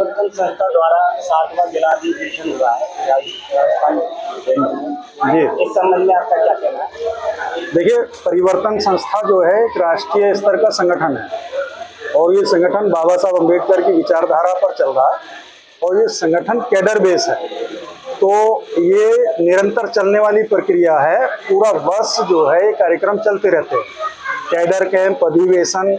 परिवर्तन संस्था द्वारा 7वां जिलाधिवेशन हुआ है राजस्थान जी, इस संबंध में आपका क्या कहना है? देखिए, परिवर्तन संस्था जो है एक राष्ट्रीय स्तर का संगठन है और ये संगठन बाबा साहब अम्बेडकर की विचारधारा पर चल रहा है और ये संगठन कैडर बेस है। तो ये निरंतर चलने वाली प्रक्रिया है। पूरा वर्ष जो है ये कार्यक्रम चलते रहते हैं। कैडर कैंप, अधिवेशन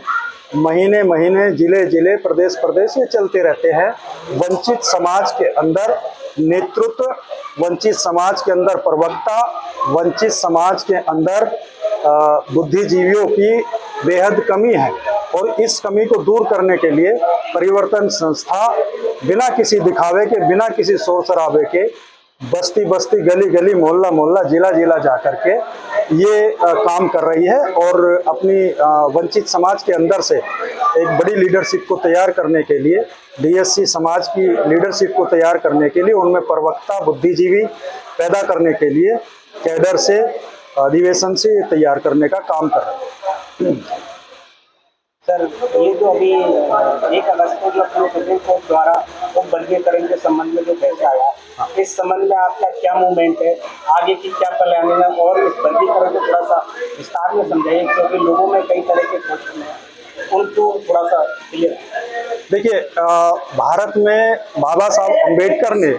महीने महीने, जिले जिले, प्रदेश प्रदेश ये चलते रहते हैं। वंचित समाज के अंदर नेतृत्व, वंचित समाज के अंदर प्रवक्ता, वंचित समाज के अंदर बुद्धिजीवियों की बेहद कमी है और इस कमी को दूर करने के लिए परिवर्तन संस्था बिना किसी दिखावे के, बिना किसी शोर शराबे के, बस्ती बस्ती, गली गली, मोहल्ला मोहल्ला, जिला जिला जा करके ये काम कर रही है और अपनी वंचित समाज के अंदर से एक बड़ी लीडरशिप को तैयार करने के लिए, डीएससी समाज की लीडरशिप को तैयार करने के लिए, उनमें प्रवक्ता, बुद्धिजीवी पैदा करने के लिए कैडर से, अधिवेशन से तैयार करने का काम कर रहे हैं। सर, ये जो अभी 1 अगस्त को जो अपने सुप्रीम कोर्ट द्वारा वर्गीकरण के संबंध में जो फैसला आया, इस संबंध में आपका क्या मूवमेंट है, आगे की क्या प्लानिंग है और इस वर्गीकरण को थोड़ा सा विस्तार में समझाइए, क्योंकि लोगों में कई तरह के क्वेश्चन हैं, उनको थोड़ा सा क्लियर। देखिए, भारत में बाबा साहब अम्बेडकर ने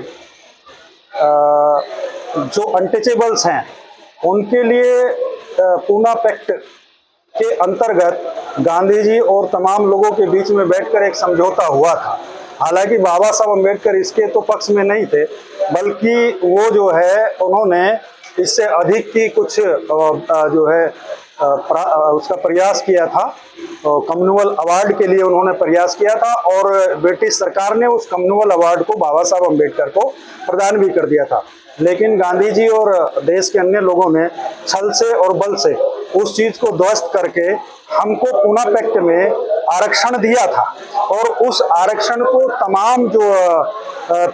जो अनटचेबल्स हैं उनके लिए पूना पैक्ट के अंतर्गत गांधी जी और तमाम लोगों के बीच में बैठकर एक समझौता हुआ था। हालांकि बाबा साहब अम्बेडकर इसके तो पक्ष में नहीं थे, बल्कि वो जो है उन्होंने इससे अधिक की कुछ जो है उसका प्रयास किया था। कम्युनल अवार्ड के लिए उन्होंने प्रयास किया था और ब्रिटिश सरकार ने उस कम्युनल अवार्ड को बाबा साहब अम्बेडकर को प्रदान भी कर दिया था। लेकिन गांधी जी और देश के अन्य लोगों ने छल से और बल से उस चीज को ध्वस्त करके हमको पूना पैक्ट में आरक्षण दिया था और उस आरक्षण को तमाम जो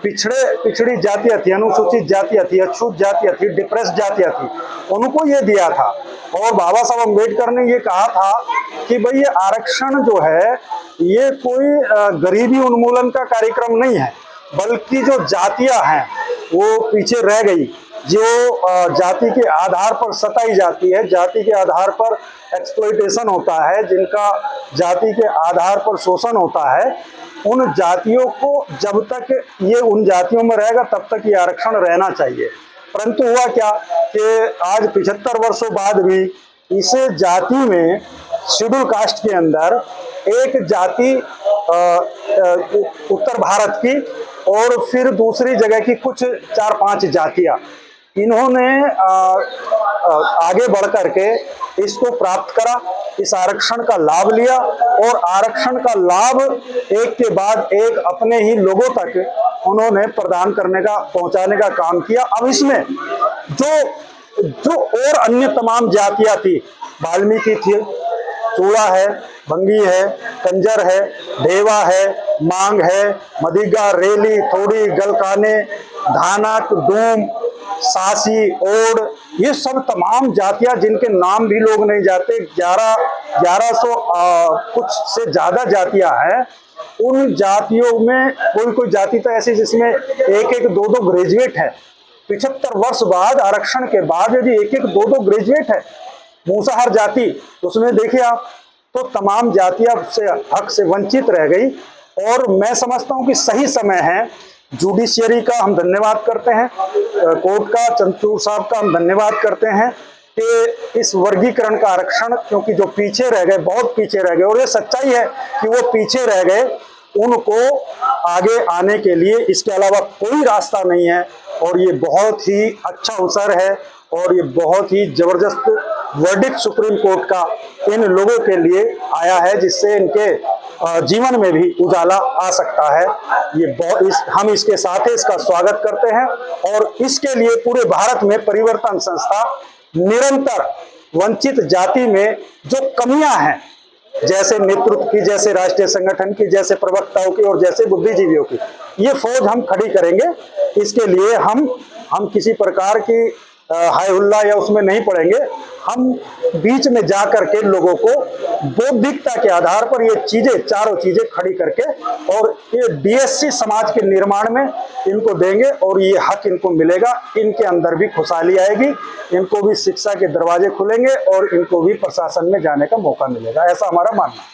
पिछड़ी जातियां थी, अनुसूचित जातियां थी, अछूत जातियां थी, डिप्रेस जातियां थी, उनको ये दिया था। और बाबा साहब अम्बेडकर ने ये कहा था कि भाई ये आरक्षण जो है ये कोई गरीबी उन्मूलन का कार्यक्रम नहीं है, बल्कि जो जातियां हैं वो पीछे रह गई, जो जाति के आधार पर सताई जाती है, जाति के आधार पर एक्सप्लॉइटेशन होता है, जिनका जाति के आधार पर शोषण होता है, उन जातियों को जब तक ये उन जातियों में रहेगा तब तक ये आरक्षण रहना चाहिए। परंतु हुआ क्या कि आज 75 वर्षों बाद भी इस जाति में, शेड्यूल कास्ट के अंदर एक जाति उत्तर भारत की और फिर दूसरी जगह की कुछ 4-5 जातियां, इन्होंने आगे बढ़ करके इसको प्राप्त करा, इस आरक्षण का लाभ लिया और आरक्षण का लाभ एक के बाद एक अपने ही लोगों तक उन्होंने प्रदान करने का, पहुंचाने का काम किया। अब इसमें जो और अन्य तमाम जातियां थी, वाल्मीकि थी, चूड़ा है, बंगी है, कंजर है, ढेवा है, मांग है, मदिगा, रेली, थोड़ी, गलकाने, धानक, डूम, सासी, ओड, ये सब तमाम जातियां जिनके नाम भी लोग नहीं जाते, 1100 कुछ से ज्यादा जातियां हैं। उन जातियों में कोई जाति तो ऐसी जिसमें 1-1, 2-2 ग्रेजुएट है। 75 वर्ष बाद, आरक्षण के बाद यदि 1-1, 2-2 ग्रेजुएट है, मूसाहार जाति, उसमें देखिए आप, तो तमाम जातियां से हक से वंचित रह गई। और मैं समझता हूं कि सही समय है, जुडिशियरी का हम धन्यवाद करते हैं, कोर्ट का, चंद्रचूड़ साहब का हम धन्यवाद करते हैं कि इस वर्गीकरण का आरक्षण, क्योंकि जो पीछे रह गए, बहुत पीछे रह गए, और ये सच्चाई है कि वो पीछे रह गए, उनको आगे आने के लिए इसके अलावा कोई रास्ता नहीं है। और ये बहुत ही अच्छा अवसर है और ये बहुत ही जबरदस्त वर्डिक्ट सुप्रीम कोर्ट का इन लोगों के लिए आया है, जिससे इनके जीवन में भी उजाला आ सकता है। हम इसके साथ ही इसका स्वागत करते हैं और इसके लिए पूरे भारत में परिवर्तन संस्था निरंतर वंचित जाति में जो कमियां हैं, जैसे नेतृत्व की, जैसे राष्ट्रीय संगठन की, जैसे प्रवक्ताओं की और जैसे बुद्धिजीवियों की, ये फौज हम खड़ी करेंगे। इसके लिए हम किसी प्रकार की हाय हुल्ला या उसमें नहीं पड़ेंगे। हम बीच में जा करके लोगों को बौद्धिकता के आधार पर ये चीजें, चारों चीजें खड़ी करके और ये डीएससी समाज के निर्माण में इनको देंगे और ये हक इनको मिलेगा। इनके अंदर भी खुशहाली आएगी, इनको भी शिक्षा के दरवाजे खुलेंगे और इनको भी प्रशासन में जाने का मौका मिलेगा, ऐसा हमारा मानना है।